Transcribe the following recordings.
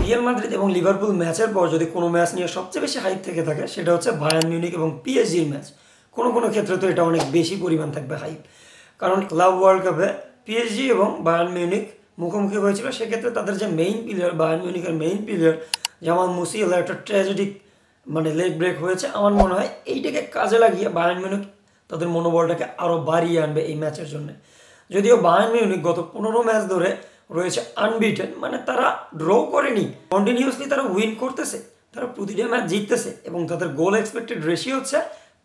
Real Madrid এবং Liverpool ম্যাচের পর যদি কোনো ম্যাচ নিয়ে সবচেয়ে বেশি হাইপ থেকে থাকে সেটা হচ্ছে বায়ার্ন মিউনিখ এবং পিএসজির ম্যাচ। কোনো ক্ষেত্রে তো এটা অনেক বেশি পরিমাণ থাকবে হাইপ, কারণ ক্লাব ওয়ার্ল্ড কাপে পিএসজি এবং বায়ার্ন মিউনিখ মুখোমুখি হয়েছিল। সেক্ষেত্রে তাদের যে মেইন প্লেয়ার, বায়ার্ন মিউনিখের মেইন প্লেয়ার জামাল মুসিয়ালা একটা ট্র্যাজেডিক লেগ ব্রেক হয়েছে। আমার মনে হয় এইটাকে কাজে লাগিয়ে বায়ার্ন মিউনিখ তাদের মনোবলটাকে আরও বাড়িয়ে আনবে এই ম্যাচের জন্য। যদিও বায়ার্ন মিউনিখ গত 15 ম্যাচ ধরে রয়েছে আনবিটেন, মানে তারা ড্র করেনি, কন্টিনিউয়াসলি তারা উইন করতেছে, তারা প্রতিটা ম্যাচ জিততেছে এবং তাদের গোল এক্সপেক্টেড রেশিও হচ্ছে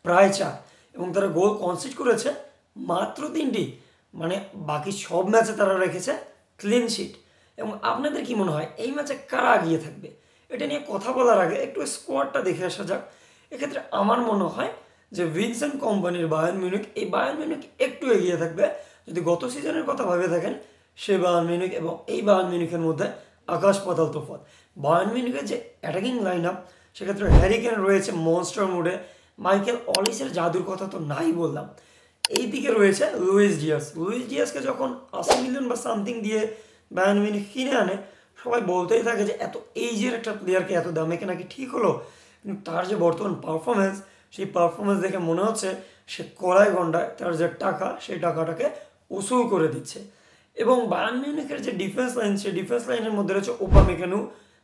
প্রায় 4 এবং তারা গোল কনসিড করেছে মাত্র 3টি, মানে বাকি সব ম্যাচে তারা রেখেছে ক্লিন শিট। এবং আপনাদের কি মনে হয় এই ম্যাচে কারা এগিয়ে থাকবে? এটা নিয়ে কথা বলার আগে একটু স্কোয়াডটা দেখে আসা যাক। এক্ষেত্রে আমার মনে হয় যে ভিনসেন্ট কোম্পানির বায়ার্ন মিউনিখ, এই বায়ার্ন মিউনিখ একটু এগিয়ে থাকবে। যদি গত সিজনের কথা ভেবে থাকেন, সে বায়ার্ন মিউনিখ এবং এই বায়ার্ন মিউনিখের মধ্যে আকাশ পাতাল তফাৎ। বায়ার্ন মিউনিখের যে অ্যাটাকিং লাইন আপ, সেক্ষেত্রে হ্যারি কেন রয়েছে মনস্টার মোডে, মাইকেল অলিসের জাদুর কথা তো নাই বললাম। এই দিকে রয়েছে লুইস ডিয়াসকে যখন 80 মিলিয়ন বা সামথিং দিয়ে বায়ার্ন মিউনিখ কিনে আনে, সবাই বলতেই থাকে যে এত এইজের একটা প্লেয়ারকে এত দামে কেনা কি ঠিক হলো? কিন্তু তার যে বর্তমান পারফরমেন্স, সেই পারফরমেন্স দেখে মনে হচ্ছে সে কড়াই গন্ডায় তার যে টাকা, সেই টাকাটাকে উসুল করে দিচ্ছে। এবং বায়ার্ন মিউনিখের যে ডিফেন্স লাইন, সেই ডিফেন্স লাইনের মধ্যে রয়েছে ওপামেকানো,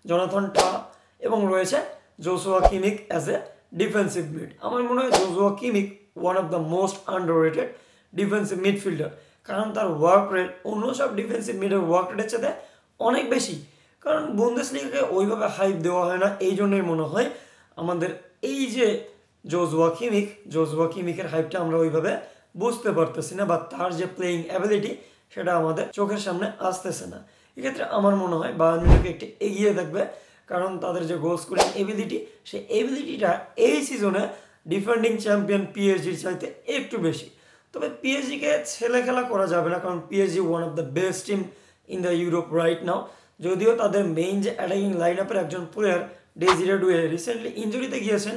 জনাথন টা এবং রয়েছে Joshua Kimmich as a defensive mid. আমার মনে হয় Joshua Kimmich one of the most underrated defensive midfielder, কারণ তার ওয়ার্ক রেট অন্য সব ডিফেন্সিভ মিডের ওয়ার্ক রেটের সাথে অনেক বেশি। কারণ বুন্দেসলিগাকে ওইভাবে হাইপ দেওয়া হয় না, এই জন্যই মনে হয় আমাদের এই যে জোসুয়া কিমিকের হাইপটা আমরা ওইভাবে বুঝতে পারতেছি না, বা তার যে প্লেয়িং অ্যাবিলিটি সেটা আমাদের চোখের সামনে আসতেছে না। এক্ষেত্রে আমার মনে হয় বায়ার্ন মিউনিখ একটু এগিয়ে থাকবে, কারণ তাদের যে গোল স্কোরিং এবিলিটি, সেই এবিলিটিটা এই সিজনে ডিফেন্ডিং চ্যাম্পিয়ন পিএসজির চাইতে একটু বেশি। তবে পিএসজিকে ছেলে খেলা করা যাবে না, কারণ PSG one of the best team in the Europe right now. যদিও তাদের মেইন যে অ্যাটাকিং লাইন আপের একজন প্লেয়ার ডেজিরে ডুয়ে রিসেন্টলি ইঞ্জুরিতে গিয়েছেন,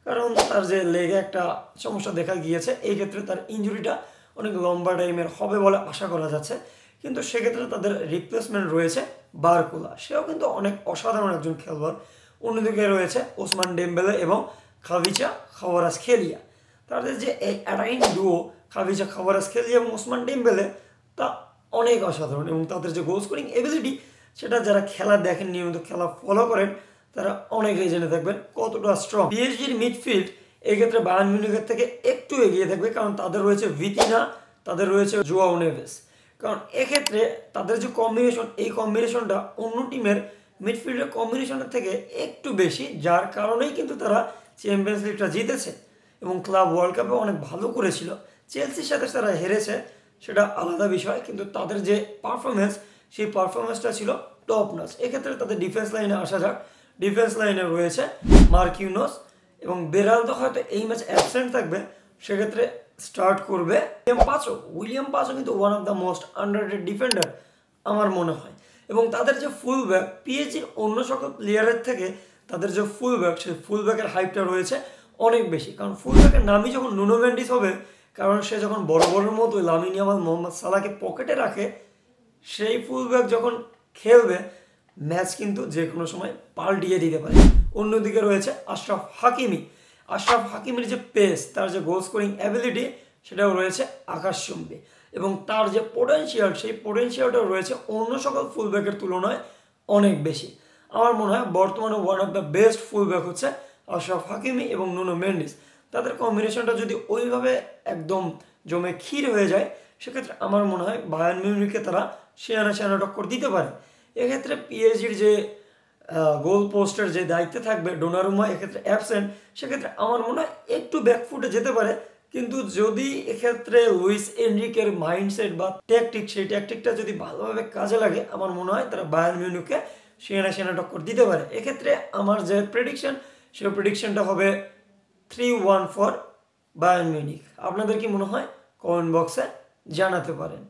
কারণ তার যে লেগে একটা সমস্যা দেখা গিয়েছে। এই ক্ষেত্রে তার ইঞ্জুরিটা অনেক লম্বা টাইমের হবে বলে আশা করা যাচ্ছে। কিন্তু সেক্ষেত্রে তাদের রিপ্লেসমেন্ট রয়েছে বারকুলা, সেও কিন্তু অনেক অসাধারণ একজন খেলোয়াড়। অন্যদিকে রয়েছে ওসমান ডেম্বেলে এবং খাভিচা খাওয়ারাজখেলিয়া। তাদের যে এই অ্যাটাকিং ডুও খাভিচা খাওয়ারাজখেলিয়া এবং ওসমান ডেম্বেলে, তা অনেক অসাধারণ। এবং তাদের যে গোল স্কোরিং এবিলিটি, সেটা যারা খেলা দেখেন, নিয়মিত খেলা ফলো করেন, তারা অনেকেই জেনে থাকবেন কতটা স্ট্রং। পিএসজির মিডফিল্ড এক্ষেত্রে বায়ার্ন মিউনিখের থেকে একটু এগিয়ে থাকবে, কারণ তাদের রয়েছে ভিতিনা, তাদের রয়েছে জোয়াও নেভেস। কারণ এক্ষেত্রে তাদের যে কম্বিনেশন, এই কম্বিনেশনটা অন্য টিমের মিডফিল্ডের কম্বিনেশনের থেকে একটু বেশি, যার কারণেই কিন্তু তারা চ্যাম্পিয়ন্স লিগটা জিতেছে এবং ক্লাব ওয়ার্ল্ড কাপে অনেক ভালো করেছিল। চেলসির সাথে তারা হেরেছে, সেটা আলাদা বিষয়, কিন্তু তাদের যে পারফরমেন্স, সেই পারফরমেন্সটা ছিল টপ নচ। এক্ষেত্রে তাদের ডিফেন্স লাইনে আসা যাক। ডিফেন্স লাইনে রয়েছে মার্কিউনোস এবং বেরালদো হয়তো এই ম্যাচ অ্যাবসেন্ট থাকবে, সেক্ষেত্রে স্টার্ট করবে উইলিয়াম পাচো কিন্তু one of the most underrated defender আমার মনে হয়। এবং তাদের যে ফুল ব্যাক, পিএসজির অন্য সকল প্লেয়ারের থেকে তাদের যে ফুল ব্যাক, সেই ফুল ব্যাকের হাইপটা রয়েছে অনেক বেশি। কারণ ফুল ব্যাকের নামই যখন নুনো মেন্ডিস হবে, কারণ সে যখন বড় মতো লামিন ইয়ামাল, মোহাম্মদ সালাহকে পকেটে রাখে, সেই ফুল ব্যাক যখন খেলবে, ম্যাচ কিন্তু যে কোনো সময় পাল্টিয়ে দিতে পারে। অন্যদিকে রয়েছে আশরাফ হাকিমির যে পেস, তার যে গোল স্কোরিং অ্যাবিলিটি, সেটাও রয়েছে আকাশচুম্বী। এবং তার যে পোটেনশিয়াল, সেই পোটেনশিয়ালটাও রয়েছে অন্য সকল ফুলব্যাকের তুলনায় অনেক বেশি। আমার মনে হয় বর্তমানে one of the best fullback হচ্ছে আশরাফ হাকিমি এবং নুনো মেন্ডিস। তাদের কম্বিনেশনটা যদি ওইভাবে একদম জমে ক্ষীর হয়ে যায়, সেক্ষেত্রে আমার মনে হয় বায়ার্ন মিউনিখকে তারা সেয়ানা টক্কর দিতে পারে। এক্ষেত্রে পিএসজির যে গোল পোস্টের যে দায়িত্বে থাকবে ডোনারুমা, এক্ষেত্রে অ্যাবসেন্ট, সেক্ষেত্রে আমার মনে হয় একটু ব্যাকফুটে যেতে পারে। কিন্তু যদি এক্ষেত্রে লুইস এনরিকের মাইন্ডসেট বা ট্যাকটিক, সেই ট্যাকটিকটা যদি ভালোভাবে কাজে লাগে, আমার মনে হয় তারা বায়ার্ন মিউনিখকে সেয়ানা টক্কর দিতে পারে। এক্ষেত্রে আমার যে প্রেডিকশন, সেই প্রেডিকশনটা হবে 3-1 ফর বায়ার্ন মিউনিখ। আপনাদের কি মনে হয়? কমেন্ট বক্সে জানাতে পারেন।